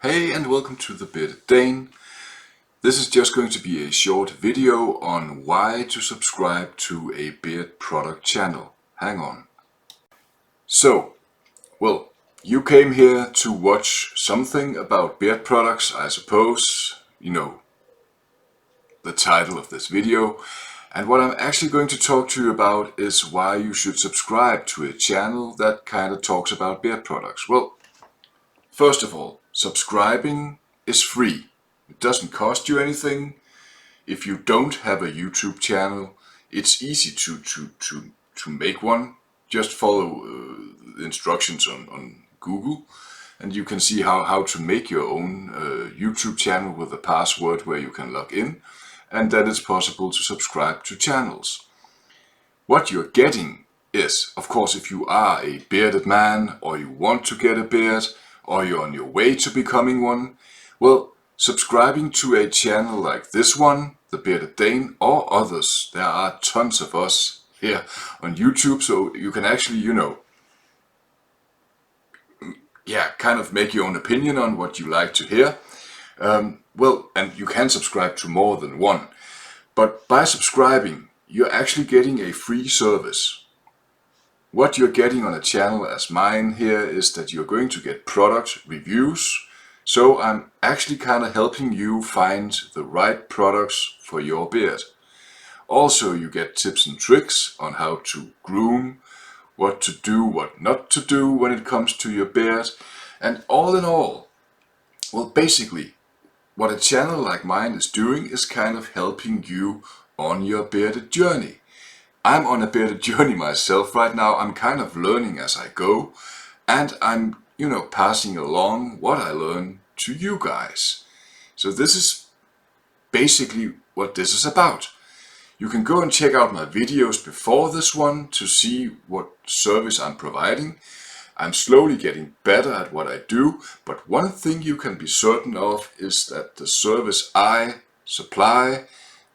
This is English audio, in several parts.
Hey and welcome to the Bearded Dane. This is just going to be a short video on why to subscribe to a beard product channel. Hang on. So, you came here to watch something about beard products, I suppose. You know, the title of this video. And what I'm actually going to talk to you about is why you should subscribe to a channel that kind of talks about beard products. Well, first of all, subscribing is free. It doesn't cost you anything. If you don't have a YouTube channel, it's easy to make one. Just follow the instructions on Google and you can see how to make your own YouTube channel with a password where you can log in, and then it's possible to subscribe to channels. What you're getting is, of course, if you are a bearded man or you want to get a beard or you're on your way to becoming one, well, subscribing to a channel like this one, The Bearded Dane, or others, there are tons of us here on YouTube, so you can actually, kind of make your own opinion on what you like to hear. And you can subscribe to more than one. But by subscribing, you're actually getting a free service. What you're getting on a channel as mine here is that you're going to get product reviews. So I'm actually kind of helping you find the right products for your beard. Also, you get tips and tricks on how to groom, what to do, what not to do when it comes to your beard. And all in all, well, basically, what a channel like mine is doing is kind of helping you on your bearded journey. I'm on a bearded journey myself right now. I'm kind of learning as I go, and I'm, passing along what I learn to you guys. So this is basically what this is about. You can go and check out my videos before this one to see what service I'm providing. I'm slowly getting better at what I do, but one thing you can be certain of is that the service I supply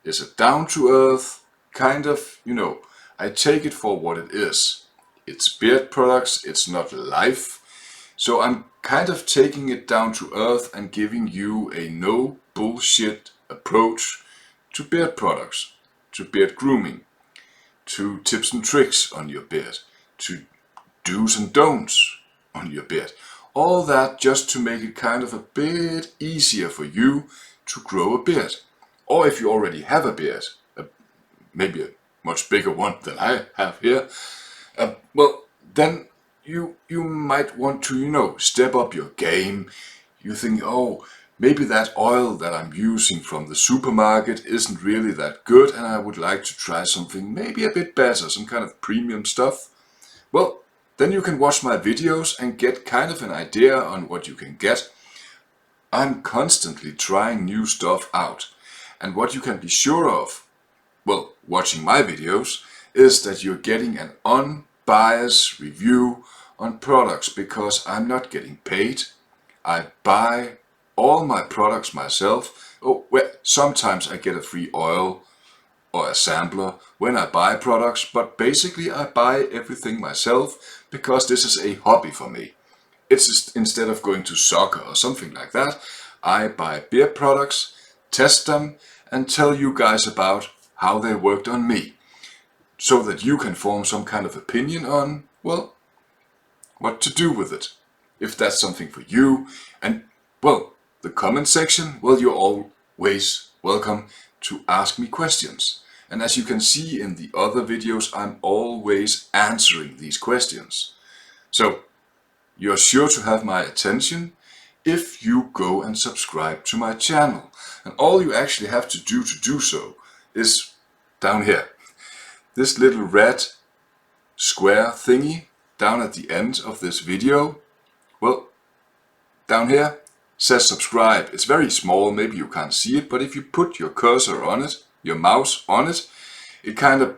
is a down-to-earth kind of, I take it for what it is. It's beard products, it's not life. So I'm kind of taking it down to earth and giving you a no bullshit approach to beard products, to beard grooming, to tips and tricks on your beard, to do's and don'ts on your beard. All that just to make it kind of a bit easier for you to grow a beard. Or if you already have a beard, maybe a much bigger one than I have here, then you might want to, step up your game. You think, oh, maybe that oil that I'm using from the supermarket isn't really that good and I would like to try something maybe a bit better, some kind of premium stuff. Well, then you can watch my videos and get kind of an idea on what you can get. I'm constantly trying new stuff out. And what you can be sure of, watching my videos, is that you're getting an unbiased review on products because I'm not getting paid. I buy all my products myself. Sometimes I get a free oil or a sampler when I buy products, but basically I buy everything myself because this is a hobby for me. It's just, instead of going to soccer or something like that, I buy beard products, test them, and tell you guys about how they worked on me, so that you can form some kind of opinion on, what to do with it, if that's something for you. And, the comment section, you're always welcome to ask me questions. And as you can see in the other videos, I'm always answering these questions. So, you're sure to have my attention if you go and subscribe to my channel. And all you actually have to do so is down here. This little red square thingy down at the end of this video, down here says subscribe. It's very small, maybe you can't see it, but if you put your cursor on it, your mouse on it, it kind of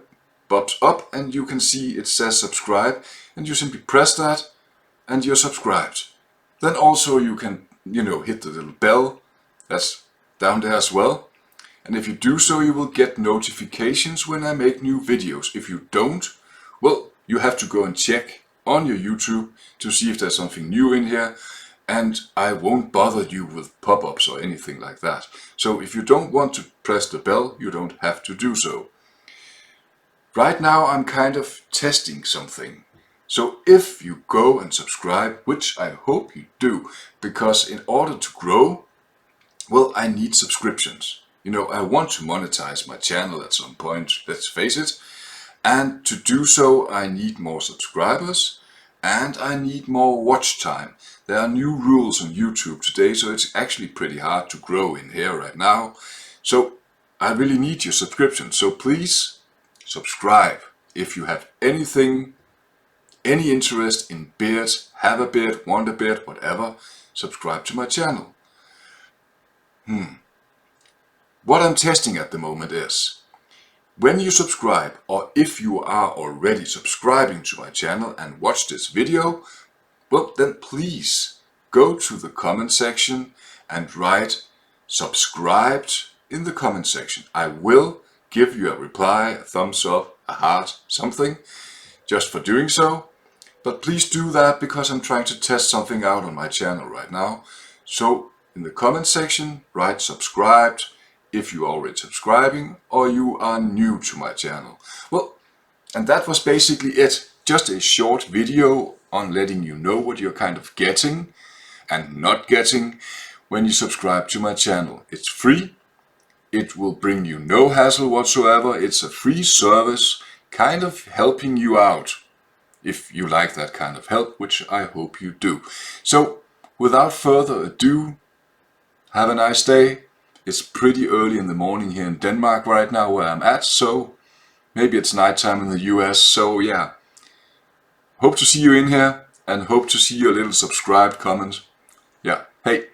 pops up and you can see it says subscribe, and you simply press that and you're subscribed. Then also you can, hit the little bell that's down there as well. And if you do so, you will get notifications when I make new videos. If you don't, you have to go and check on your YouTube to see if there's something new in here. and I won't bother you with pop-ups or anything like that. So if you don't want to press the bell, you don't have to do so. Right now I'm kind of testing something. So if you go and subscribe, which I hope you do, because in order to grow, well, I need subscriptions. You know, I want to monetize my channel at some point, let's face it. And to do so, I need more subscribers and I need more watch time. There are new rules on YouTube today, so it's actually pretty hard to grow in here right now. So I really need your subscription. So please subscribe if you have anything, any interest in beard, have a beard, want a beard, whatever. Subscribe to my channel. What I'm testing at the moment is, when you subscribe, or if you are already subscribing to my channel and watch this video, well then please go to the comment section and write subscribed in the comment section. I will give you a reply, a thumbs up, a heart, something, just for doing so. But please do that because I'm trying to test something out on my channel right now. So in the comment section, write subscribed if you're already subscribing or you are new to my channel. Well, and that was basically it. Just a short video on letting you know what you're kind of getting and not getting when you subscribe to my channel. It's free. It will bring you no hassle whatsoever. It's a free service, kind of helping you out. If you like that kind of help, which I hope you do. So, without further ado, have a nice day. It's pretty early in the morning here in Denmark right now where I'm at, so maybe it's nighttime in the US, so yeah. Hope to see you in here, and hope to see your little subscribed comment. Yeah, hey.